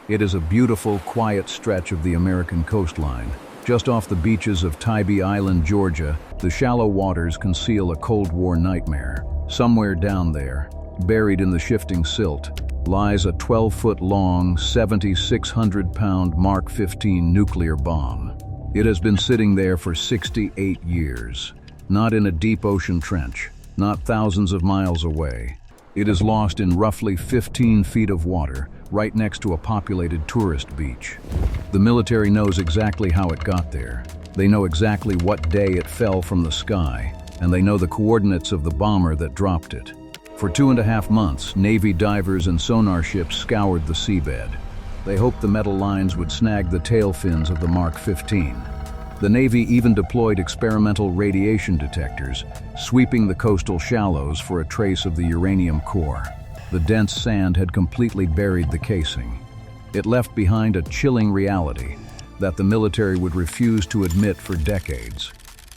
It is a beautiful, quiet stretch of the American coastline. Just off the beaches of Tybee Island, Georgia, the shallow waters conceal a Cold War nightmare. Somewhere down there, buried in the shifting silt, lies a 12-foot-long, 7,600-pound Mark 15 nuclear bomb. It has been sitting there for 68 years, not in a deep ocean trench, not thousands of miles away. It is lost in roughly 15 feet of water, right next to a populated tourist beach. The military knows exactly how it got there. They know exactly what day it fell from the sky, and they know the coordinates of the bomber that dropped it. For 2.5 months, Navy divers and sonar ships scoured the seabed. They hoped the metal lines would snag the tail fins of the Mark 15. The Navy even deployed experimental radiation detectors, sweeping the coastal shallows for a trace of the uranium core. The dense sand had completely buried the casing. It left behind a chilling reality that the military would refuse to admit for decades.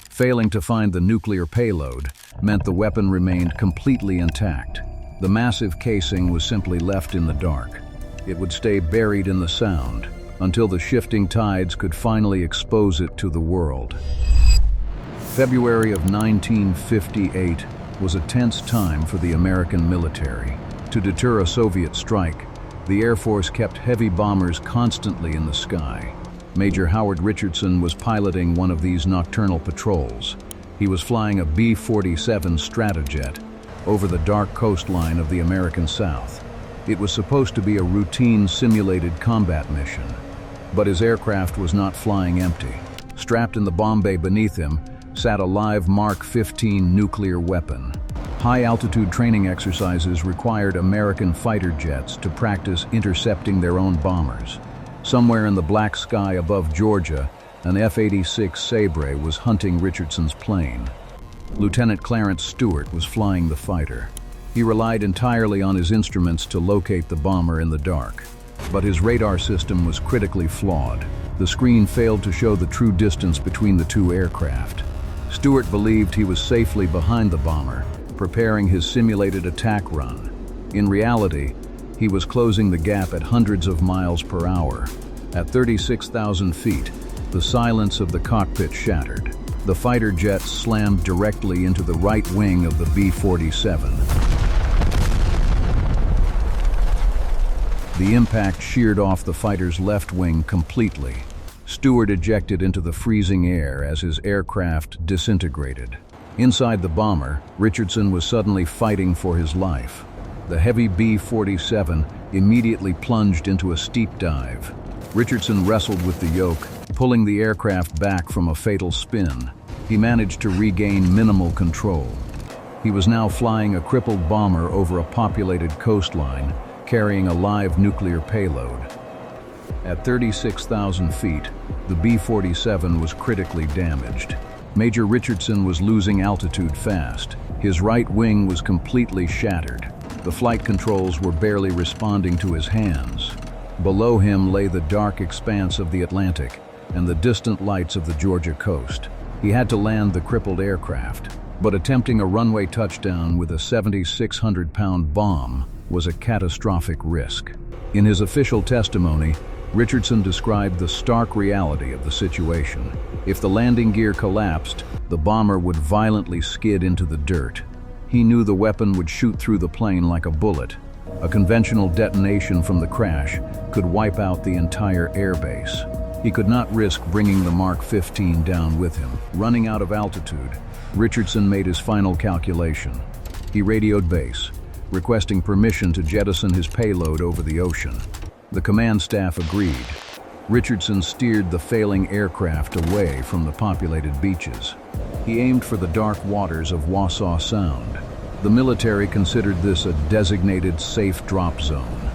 Failing to find the nuclear payload meant the weapon remained completely intact. The massive casing was simply left in the dark. It would stay buried in the Sound until the shifting tides could finally expose it to the world. February of 1958 was a tense time for the American military. To deter a Soviet strike, the Air Force kept heavy bombers constantly in the sky. Major Howard Richardson was piloting one of these nocturnal patrols. He was flying a B-47 Stratojet over the dark coastline of the American South. It was supposed to be a routine simulated combat mission, but his aircraft was not flying empty. Strapped in the bomb bay beneath him sat a live Mark 15 nuclear weapon. High-altitude training exercises required American fighter jets to practice intercepting their own bombers. Somewhere in the black sky above Georgia, an F-86 Sabre was hunting Richardson's plane. Lieutenant Clarence Stewart was flying the fighter. He relied entirely on his instruments to locate the bomber in the dark. But his radar system was critically flawed. The screen failed to show the true distance between the two aircraft. Stewart believed he was safely behind the bomber, preparing his simulated attack run. In reality, he was closing the gap at hundreds of miles per hour. At 36,000 feet, the silence of the cockpit shattered. The fighter jet slammed directly into the right wing of the B-47. The impact sheared off the fighter's left wing completely. Stewart ejected into the freezing air as his aircraft disintegrated. Inside the bomber, Richardson was suddenly fighting for his life. The heavy B-47 immediately plunged into a steep dive. Richardson wrestled with the yoke, pulling the aircraft back from a fatal spin. He managed to regain minimal control. He was now flying a crippled bomber over a populated coastline, carrying a live nuclear payload. At 36,000 feet, the B-47 was critically damaged. Major Richardson was losing altitude fast. His right wing was completely shattered. The flight controls were barely responding to his hands. Below him lay the dark expanse of the Atlantic and the distant lights of the Georgia coast. He had to land the crippled aircraft, but attempting a runway touchdown with a 7,600-pound bomb was a catastrophic risk. In his official testimony, Richardson described the stark reality of the situation. If the landing gear collapsed, the bomber would violently skid into the dirt. He knew the weapon would shoot through the plane like a bullet. A conventional detonation from the crash could wipe out the entire airbase. He could not risk bringing the Mark 15 down with him. Running out of altitude, Richardson made his final calculation. He radioed base, requesting permission to jettison his payload over the ocean. The command staff agreed. Richardson steered the failing aircraft away from the populated beaches. He aimed for the dark waters of Wassaw Sound. The military considered this a designated safe drop zone.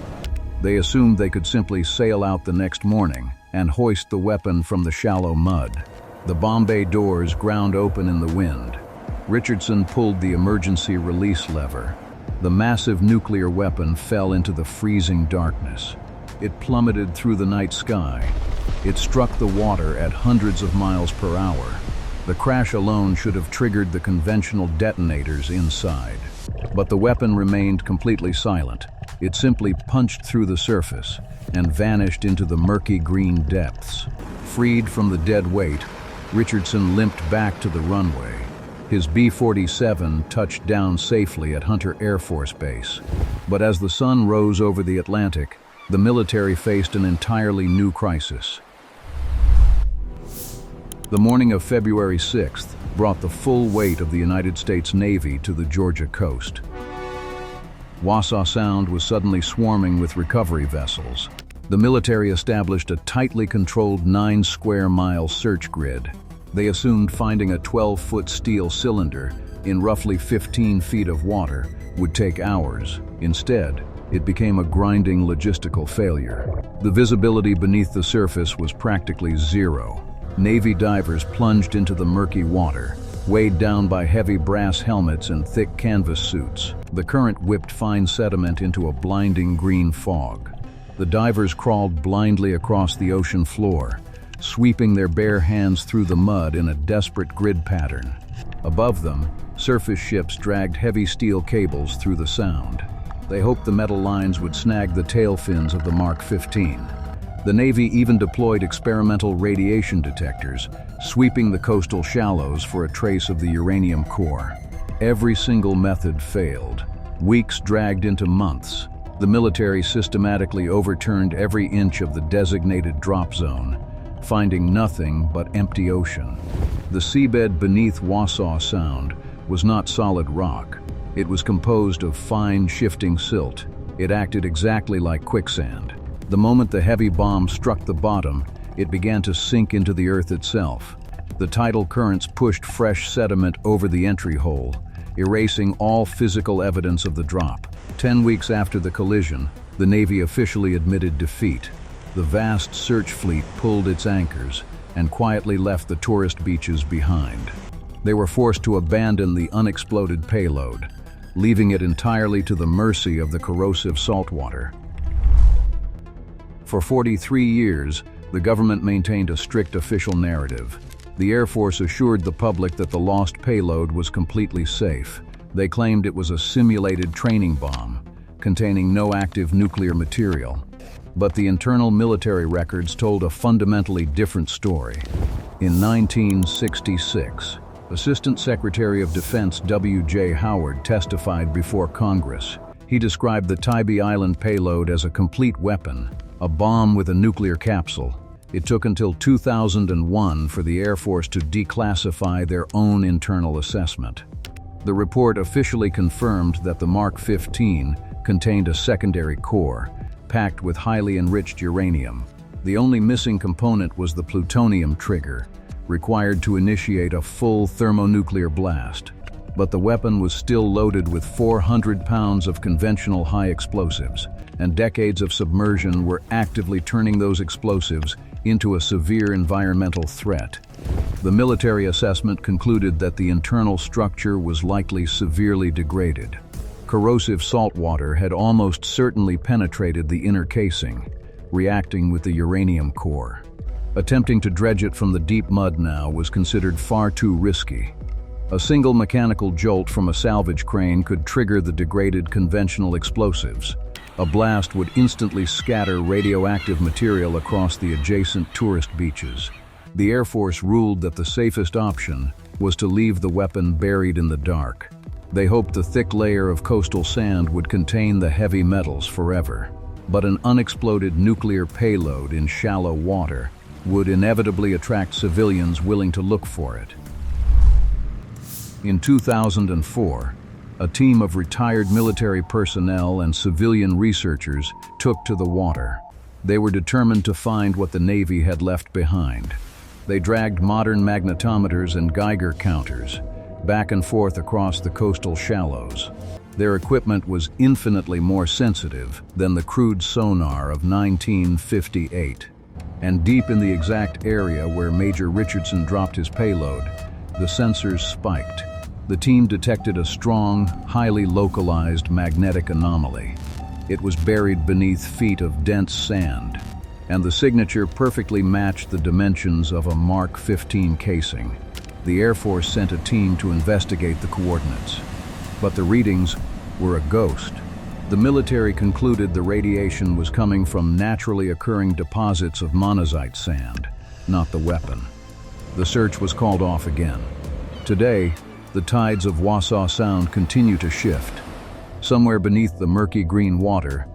They assumed they could simply sail out the next morning and hoist the weapon from the shallow mud. The bomb bay doors ground open in the wind. Richardson pulled the emergency release lever. The massive nuclear weapon fell into the freezing darkness. It plummeted through the night sky. It struck the water at hundreds of miles per hour. The crash alone should have triggered the conventional detonators inside. But the weapon remained completely silent. It simply punched through the surface and vanished into the murky green depths. Freed from the dead weight, Richardson limped back to the runway. His B-47 touched down safely at Hunter Air Force Base. But as the sun rose over the Atlantic, the military faced an entirely new crisis. The morning of February 6th brought the full weight of the United States Navy to the Georgia coast. Wassaw Sound was suddenly swarming with recovery vessels. The military established a tightly controlled 9-square-mile search grid. They assumed finding a 12-foot steel cylinder in roughly 15 feet of water would take hours. Instead, it became a grinding logistical failure. The visibility beneath the surface was practically zero. Navy divers plunged into the murky water, weighed down by heavy brass helmets and thick canvas suits. The current whipped fine sediment into a blinding green fog. The divers crawled blindly across the ocean floor, sweeping their bare hands through the mud in a desperate grid pattern. Above them, surface ships dragged heavy steel cables through the sound. They hoped the metal lines would snag the tail fins of the Mark 15. The Navy even deployed experimental radiation detectors, sweeping the coastal shallows for a trace of the uranium core. Every single method failed. Weeks dragged into months. The military systematically overturned every inch of the designated drop zone, finding nothing but empty ocean. The seabed beneath Wassaw Sound was not solid rock. It was composed of fine, shifting silt. It acted exactly like quicksand. The moment the heavy bomb struck the bottom, it began to sink into the earth itself. The tidal currents pushed fresh sediment over the entry hole, erasing all physical evidence of the drop. 10 weeks after the collision, the Navy officially admitted defeat. The vast search fleet pulled its anchors and quietly left the tourist beaches behind. They were forced to abandon the unexploded payload, leaving it entirely to the mercy of the corrosive saltwater. For 43 years, the government maintained a strict official narrative. The Air Force assured the public that the lost payload was completely safe. They claimed it was a simulated training bomb, containing no active nuclear material. But the internal military records told a fundamentally different story. In 1966, Assistant Secretary of Defense W.J. Howard testified before Congress. He described the Tybee Island payload as a complete weapon, a bomb with a nuclear capsule. It took until 2001 for the Air Force to declassify their own internal assessment. The report officially confirmed that the Mark 15 contained a secondary core, packed with highly enriched uranium. The only missing component was the plutonium trigger, required to initiate a full thermonuclear blast. But the weapon was still loaded with 400 pounds of conventional high explosives, and decades of submersion were actively turning those explosives into a severe environmental threat. The military assessment concluded that the internal structure was likely severely degraded. Corrosive salt water had almost certainly penetrated the inner casing, reacting with the uranium core. Attempting to dredge it from the deep mud now was considered far too risky. A single mechanical jolt from a salvage crane could trigger the degraded conventional explosives. A blast would instantly scatter radioactive material across the adjacent tourist beaches. The Air Force ruled that the safest option was to leave the weapon buried in the dark. They hoped the thick layer of coastal sand would contain the heavy metals forever. But an unexploded nuclear payload in shallow water would inevitably attract civilians willing to look for it. In 2004, a team of retired military personnel and civilian researchers took to the water. They were determined to find what the Navy had left behind. They dragged modern magnetometers and Geiger counters back and forth across the coastal shallows. Their equipment was infinitely more sensitive than the crude sonar of 1958. And deep in the exact area where Major Richardson dropped his payload, the sensors spiked. The team detected a strong, highly localized magnetic anomaly. It was buried beneath feet of dense sand, and the signature perfectly matched the dimensions of a Mark 15 casing. The Air Force sent a team to investigate the coordinates, but the readings were a ghost. The military concluded the radiation was coming from naturally occurring deposits of monazite sand, not the weapon. The search was called off again. Today, the tides of Wassaw Sound continue to shift. Somewhere beneath the murky green water,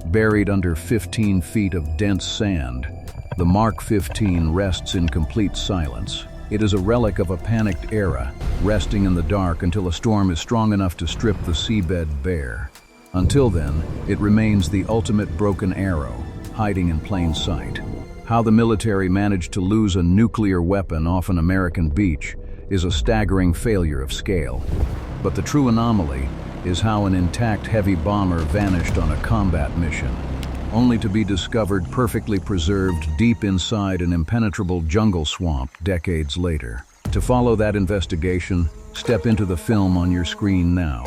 buried under 15 feet of dense sand, the Mark 15 rests in complete silence. It is a relic of a panicked era, resting in the dark until a storm is strong enough to strip the seabed bare. Until then, it remains the ultimate broken arrow, hiding in plain sight. How the military managed to lose a nuclear weapon off an American beach is a staggering failure of scale. But the true anomaly is how an intact heavy bomber vanished on a combat mission, only to be discovered perfectly preserved deep inside an impenetrable jungle swamp decades later. To follow that investigation, step into the film on your screen now.